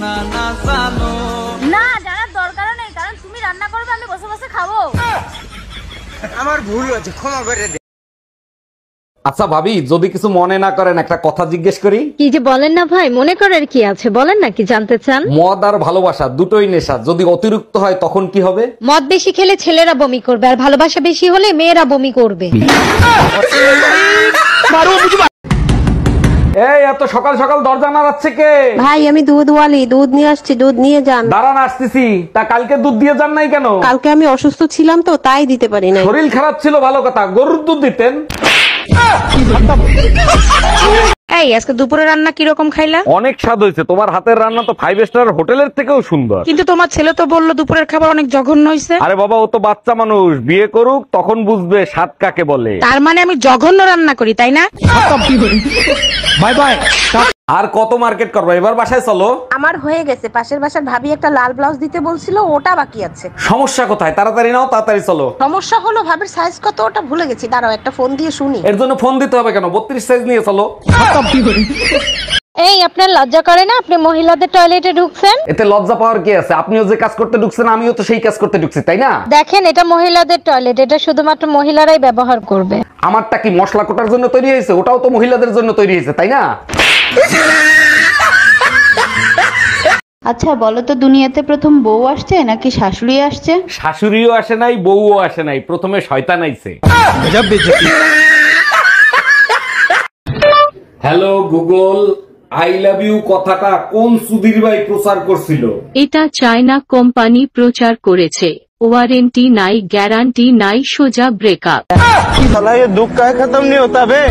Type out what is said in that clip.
না জানার দরকার নেই, কারণ তুমি রান্না করবে, আমি বসে বসে খাবো। আমার ভুল হয়েছে, ক্ষমা করে দে। আচ্ছা ভাবি, যদি কিছু মনে না করেন একটা কথা জিজ্ঞেস করি। কি যে বলেন না ভাই, মনে করার কি আছে, বলেন না কি জানতে চান। মদ আর ভালোবাসা দুটোই নেশা, যদি অতিরিক্ত হয় তখন কি হবে? মদ বেশি খেলে ছেলেরা বমি করবে, আর ভালোবাসা বেশি হলে মেয়েরা বমি করবে। এই এত সকাল সকাল দরজা নাড়াচ্ছে কে? ভাই আমি দুধওয়ালি, দুধ নিয়ে আসছি, দুধ নিয়ে যান। দাঁড়ান আসতেছি। তা কালকে দুধ দিয়ে যান নাই কেন? কালকে আমি অসুস্থ ছিলাম তো, তাই দিতে পারি নাই। শরীর খারাপ ছিল ভালো কথা, গরুর দুধ দিতেন। এই আজকে দুপুরে রান্না কিরকম খাইলা? অনেক স্বাদ হয়েছে, তোমার হাতের রান্না তো 5 স্টার হোটেলের থেকেও সুন্দর। কিন্তু তোমার ছেলে তো বললো দুপুরের খাবার অনেক জঘন্য হয়েছে। আরে বাবা, ও তো বাচ্চা মানুষ, বিয়ে করুক তখন বুঝবে স্বাদ কাকে বলে। তার মানে আমি জঘন্য রান্না করি, তাই না? Bye bye. আর কত মার্কেট করবো, এবার বাসায় চলো। আমার হয়ে গেছে, পাশের বাসার ভাবি একটা লাল ব্লাউজ দিতে বলছিল, ওটা বাকি আছে। সমস্যা কোথায়? তাড়াতাড়ি নাও, তাড়াতাড়ি চলো। সমস্যা হলো ভাবির সাইজ কত ওটা ভুলে গেছি, দাঁড়াও একটা ফোন দিয়ে শুনি। এর জন্য ফোন দিতে হবে কেন? 32 সাইজ নিয়ে চলো। এই আপনার লজ্জা করে না, আপনি মহিলাদের টয়লেটে ঢুকছেন? এতে লজ্জা পাওয়ার কি আছে? আপনিও যে কাজ করতে ঢুকছেন আমিও তো সেই কাজ করতে ঢুকছি, তাই না? দেখেন, এটা মহিলাদের টয়লেট, এটা শুধুমাত্র মহিলারাই ব্যবহার করবে। আমারটা কি মশলা কোটার জন্য তৈরি হয়েছে? ওটাও তো মহিলাদের জন্য তৈরি হয়েছে, তাই না? আচ্ছা বলো তো, দুনিয়াতে প্রথম বউ আসছে নাকি শাশুড়ি আসছে? শাশুড়িও আসে নাই, বউও আসে নাই, প্রথমে শয়তান আইছে। Hello Google, I love you কথাটা কোন সুধীর ভাই প্রচার করছিল? এটা চায়না কোম্পানি প্রচার করেছে। ওয়ারেন্টি নাই, গ্যারান্টি নাই, সোজা ব্রেকআপ। साला ये दुख का खत्म नहीं होता बे।